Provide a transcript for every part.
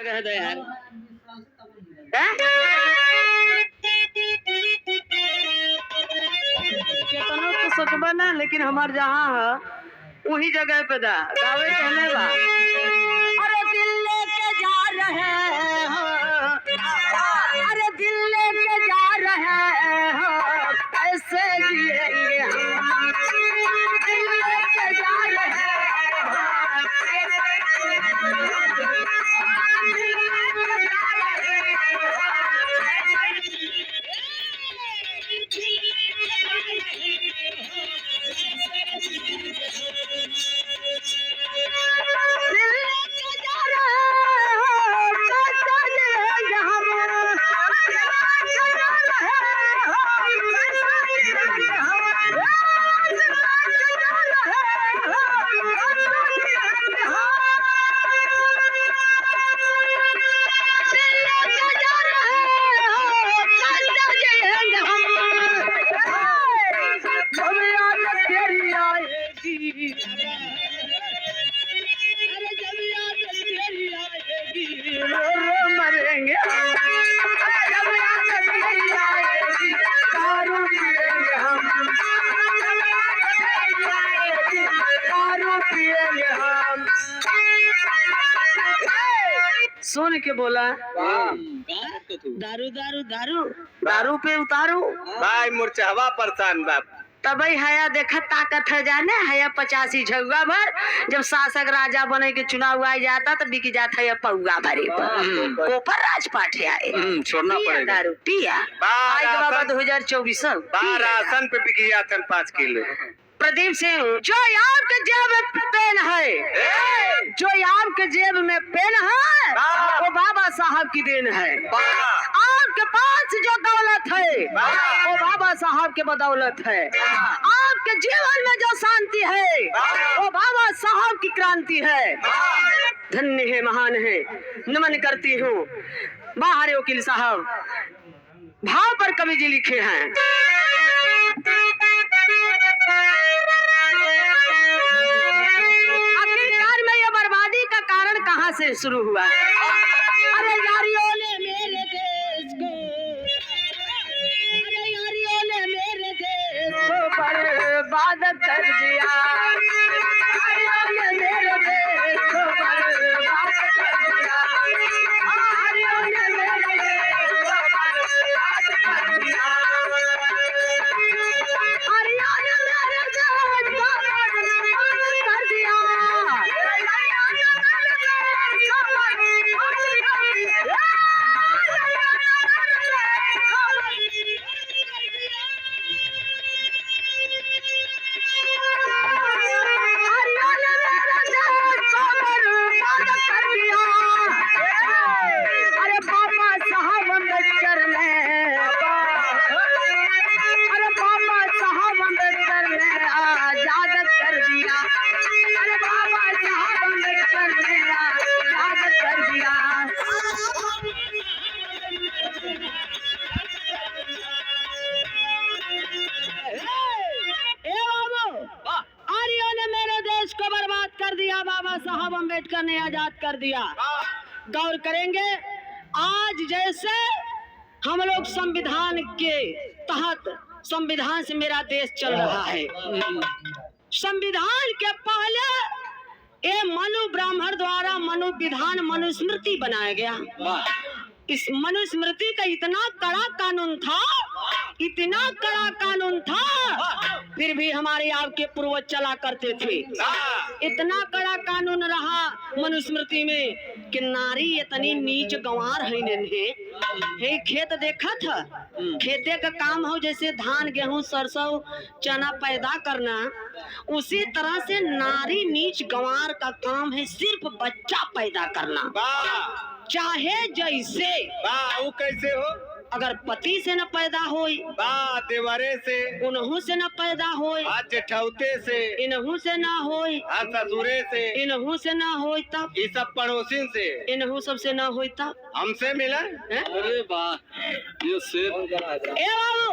जगह दे यार। केतनो तो सोचबा ना, लेकिन हमार जहाँ है वही जगह पे दा गावे कहने बा। अरे दिल लेके जा रहे हो, अरे दिल लेके जा रहे हो, कैसे जिएंगे हम। दिल लेके जा रहे हो, मरेंगे सुन के बोला दारू दारू दारू दारू पे उतारू भाई मुरचहवा परेशान बाप। तबई हया देखा ताकत है जाने हया 85 झुआ भर। जब शासक राजा बने के चुनाव आ जाता तो बिक जाता है पौगा भरे पर कोपर राजपाट आए छोड़ना पड़ेगा दारू पिया आई के बाबा 2024 राशन पे बिक जाते 5 किलो। प्रदीप सिंह जो आपके जेब में पेन है, जो आपके जेब में पेन है वो बाबा साहब की देन है। आपके पास जो दौलत है वो बाबा साहब के बदौलत है। आपके जीवन में जो शांति है वो बाबा साहब की क्रांति है। धन्य है, महान है, नमन करती हूँ। बाहर वकील साहब भाव पर कवि जी लिखे हैं। आखिरकार में ये बर्बादी का कारण कहाँ से शुरू हुआ है? अरे यारियों ने मेरे देश को, अरे यारियों ने मेरे देश को बर्बाद कर दिया। यारियों ने मेरे देश को बर्बाद कर दिया। यारियों ने मेरे देश को बर्बाद कर दिया। यारियों ने मेरे देश को बर्बाद कर दिया। अरे बाबा साहब अम्बेडकर ने, अरे बाबा साहब अम्बेडकर ने आजाद कर दिया। अरे बाबा साहब अम्बेडकर ने आजाद कर दिया। आर्यों ने मेरे देश को बर्बाद कर दिया, बाबा साहब अम्बेडकर ने आजाद कर दिया। गौर करेंगे आज जैसे हम लोग संविधान के तहत, संविधान से मेरा देश चल रहा है। संविधान के पहले ये मनु ब्राह्मण द्वारा मनु विधान मनुस्मृति बनाया गया। इस मनुस्मृति का इतना कड़ा कानून था, इतना कड़ा कानून था, फिर भी हमारे आपके पूर्वज चला करते थे। इतना कड़ा कानून रहा मनुस्मृति में कि नारी इतनी नीच गंवार है इन्हें। हे खेत देखा था, खेते का काम हो जैसे धान गेहूं सरसों चना पैदा करना, उसी तरह से नारी नीच गंवार का काम है सिर्फ बच्चा पैदा करना। चाहे जैसे वो कैसे हो? अगर पति से न पैदा होई, देवरे से, उन्हू से न पैदा होई, जेठौते से, इन्हू से ना होई, ससुरे से, इन्हू से ना होई तब, ये सब पड़ोसिन से, इन्हू सबसे ना होई तब हमसे मिला। अरे वाह, ये शेर ए बाबू,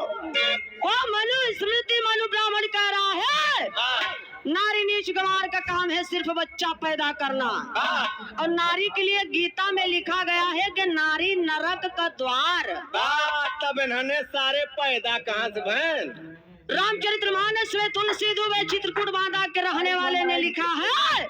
वो मनु स्मृति मनु ब्राह्मण कह रहा है नारी नीच गंवार का काम है सिर्फ बच्चा पैदा करना। वाह और नारी के लिए गीता में लिखा गया है कि नारी नरक का द्वार। वाह, तब इन्होंने सारे पैदा कहाँ से बहन? रामचरितमानस में तुलसी दुबे चित्रकूट बांधा के रहने वाले ने लिखा है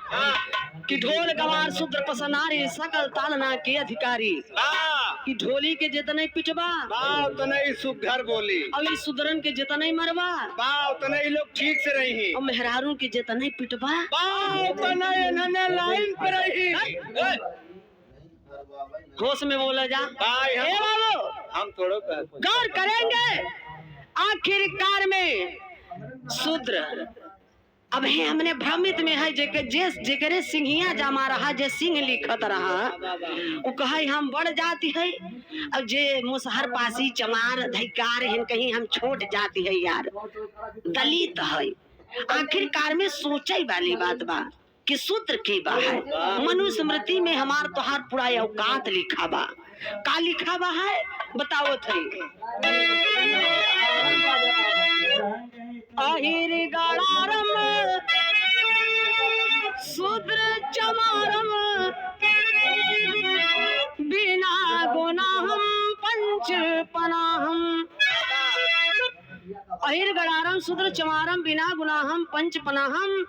कि ढोल गवार शूद्र पसनारी सकल तालना के अधिकारी। वाह कि ढोली के जितने पिटवा वाह, उतना ही सुघर बोली। और इस सुदरन के जितने मरवा वाह, उतना ही लोग ठीक से रही। और मेहरारू के जितने पिटवा। वाह, उतना इन्होंने लाइन पर रही। होश में बोला जा। भाई ए बाबू हम थोड़ो गौर करेंगे आखिरकार में शूद्र अब है हमने भ्रमित में है जेकरे सिंहिया जमा रहा जे सिंह लिखत रहा वो कहे हम बढ़ जाती है। अब जे मुसहर पासी चमार अधिकार है कहीं हम छोट जाती है यार दलित है। आखिरकार में सोचे वाली बात बा कि सूत्र की बा है। मनुस्मृति में हमार तोहार पूरा औकात लिखा बा। का लिखा बा है बताओ थी। अहिर गणारम शूद्र चमारम बिना गुनाहम पंच पनाहम। अहिर गणारम शूद्र चमारम बिना गुनाहम पंच पनाहम।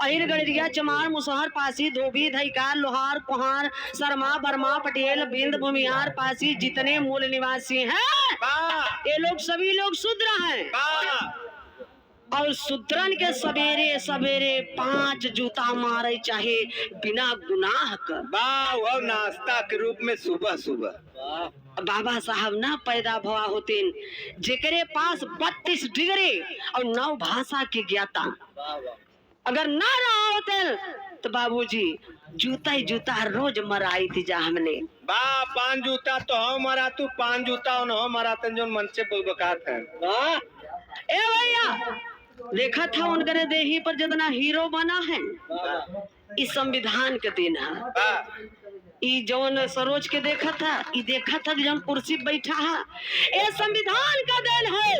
अहिर गड़रिया चमार मुसहर पासी धोबी धैकार लोहार कुहार शर्मा बर्मा पटेल बिंद भूमिहार पासी जितने मूल निवासी हैं ये लोग सभी लोग शूद्र हैं। और शूद्रन के सवेरे सवेरे 5 जूता मारे चाहे बिना गुनाह का। वाह, नाश्ता के रूप में सुबह सुबह। बाबा साहब ना पैदा भवा होते जेकरे पास 32 डिग्री और 9 भाषा के ज्ञाता अगर ना रहा होते तो बाबूजी जूता ही जूता रोज मराई थी जा हमने। वाह, 5 जूता तो हो मरा तू 5 जूता हो मरा तन जो मन से बकात है। ए भैया देखा था उनके देही पर जितना हीरो बना है इस संविधान के दिन है। ई जौन सरोज के देखा था ई देखा था जौन कुर्सी बैठा है ये संविधान का देन है।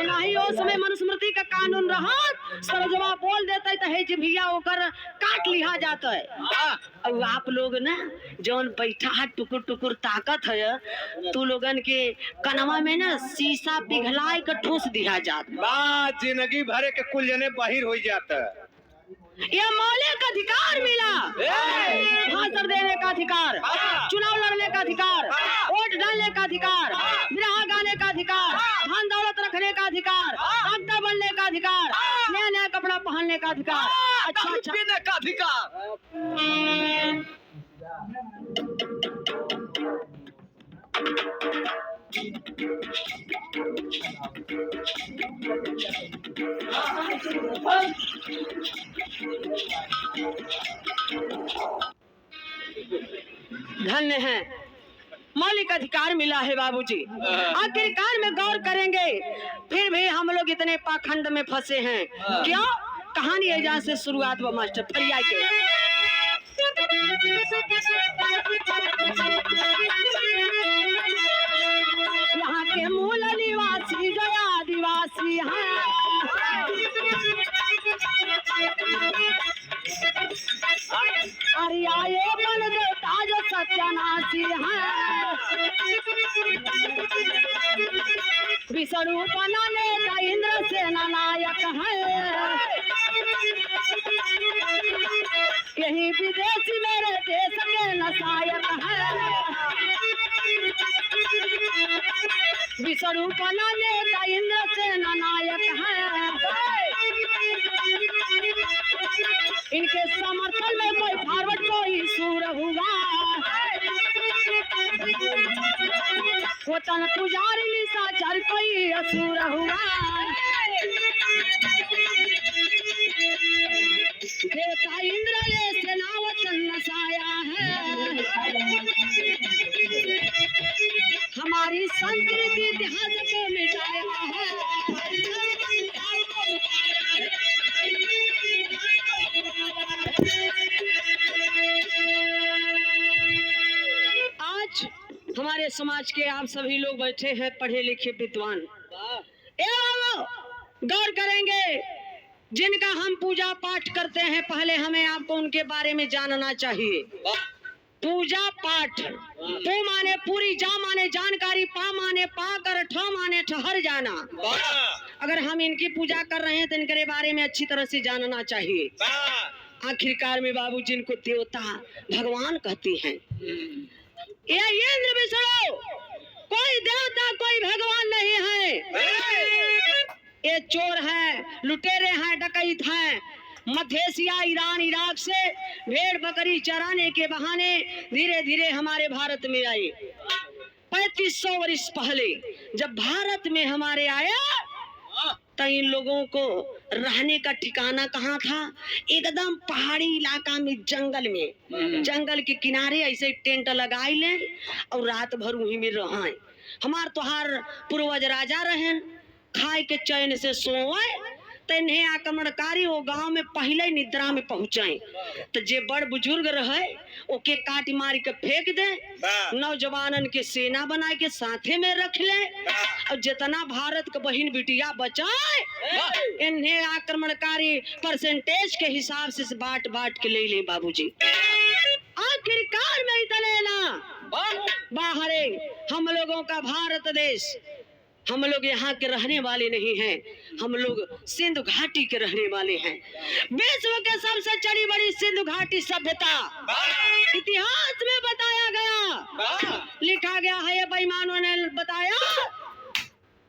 नहीं उस समय मनुस्मृति का कानून रहा सरोजवा बोल देता है तो हे भैया ओकर काट लिया जाता है। और आप लोग ना जौन बैठा है टुकुर टुकुर ताकत है तू लोगन के कनवा में ना शीशा पिघलाए कर ठूस दिया जाता। वाह, जिंदगी भरे के कुल जने बाहिर हो जाता है। यह मौलिक अधिकार मिला। भाषण देने का अधिकार, चुनाव लड़ने का अधिकार, वोट डालने का अधिकार, विरहा गाने का अधिकार, धन दौलत रखने का अधिकार, डॉक्टर बनने का अधिकार, नया नया कपड़ा पहनने का अधिकार, अच्छा अच्छा पीने का अधिकार। धन्य है मौलिक अधिकार मिला है बाबूजी। आखिरकार में गौर करेंगे फिर भी हम लोग इतने पाखंड में फंसे हैं। क्यों? कहानी एजा से शुरुआत हुआ मास्टर फरिया के। यहाँ के मूल निवासी जो आदिवासी हैं अरे आए बन देवता जो सत्यानाशी हैं विष्णु बनाने का इंद्र सेना नायक है। यही विदेशी मेरे देश के नायक है। विष्णु बनाने का इंद्र सेना नायक है। इनके समर्थन में कोई फॉरवर्ड कोई सूर हुआ वो तन पुजारी निशाचर कोई असुर हुआ। देवता इंद्र ने सेना वचन नसाया है। हमारी संस्कृति इतिहास को मिटाया है। आज हमारे समाज के आप सभी लोग बैठे हैं पढ़े लिखे विद्वान। गौर करेंगे जिनका हम पूजा पाठ करते हैं, पहले हमें आपको उनके बारे में जानना चाहिए। पूजा पाठ, पू माने पूरी, जा माने जानकारी, पा माने पाकर, ठ माने ठहर जाना। अगर हम इनकी पूजा कर रहे हैं तो इनके बारे में अच्छी तरह से जानना चाहिए। आखिरकार में बाबू जिनको देवता भगवान कहती हैं, ये इंद्र विष्णु, कोई देवता कोई भगवान नहीं है। ये चोर है, लुटेरे हैं, डकैत हैं। मध्य एशिया, ईरान, इराक से भेड़ बकरी चराने के बहाने धीरे धीरे हमारे भारत में आए। 3500 वर्ष पहले जब भारत में हमारे आया तो इन लोगों को रहने का ठिकाना कहाँ था? एकदम पहाड़ी इलाका में, जंगल में, जंगल के किनारे ऐसे टेंट लगाई ले और रात भर वहीं में रहें। हमार तोहार पूर्वज राजा रहें, खाए के चैन से सोए तो इन्हें आक्रमणकारी वो गांव में पहले निद्रा में पहुंचाए। तो जे बड़ बुजुर्ग रहे ओके काट मार के फेंक दे, नौजवानन के सेना बना के साथे में रख ले और जितना भारत के बहन बिटिया बचाए इन्हें आक्रमणकारी परसेंटेज के हिसाब से बांट बांट के ले ले बाबूजी। आखिरकार में इतने ना बाहरे हम लोगों का भारत देश, हम लोग यहाँ के रहने वाले नहीं हैं, हम लोग सिंधु घाटी के रहने वाले हैं। विश्व के सबसे चढ़ी बड़ी सिंधु घाटी सभ्यता इतिहास में बताया गया, लिखा गया है। ये बेईमानों ने बताया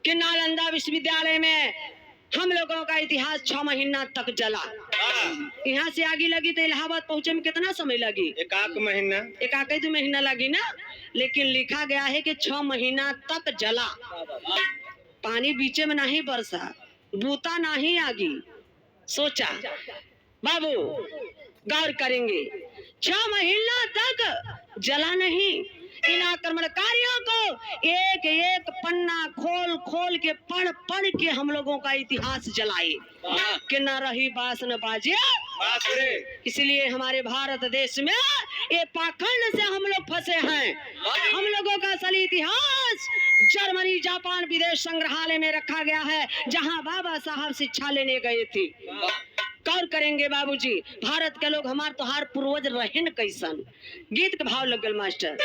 कि नालंदा विश्वविद्यालय में हम लोगों का इतिहास 6 महीना तक जला। यहाँ से आगे लगी तो इलाहाबाद पहुंचे में कितना समय लगी? एक महीना, एक 2 महीना लगी ना। लेकिन लिखा गया है कि 6 महीना तक जला। पानी बीचे में नहीं बरसा, बूता नहीं आगी। सोचा बाबू, गौर करेंगे, 6 महीना तक जला नहीं। इन आक्रमणकारियों को एक एक पन्ना खोल खोल के पढ़ पढ़ के हम लोगों का इतिहास जलाए कि न रही बास न बाजे। इसलिए हमारे भारत देश में ये पाखंड से हम लोग फंसे हैं। हम लोगों का असली इतिहास जर्मनी, जापान विदेश संग्रहालय में रखा गया है, जहां बाबा साहब शिक्षा लेने गए थे। गौर करेंगे बाबूजी, भारत के लोग हमार तोहार पूर्वज रहन कैसन। गीत के भाव लग गल मास्टर।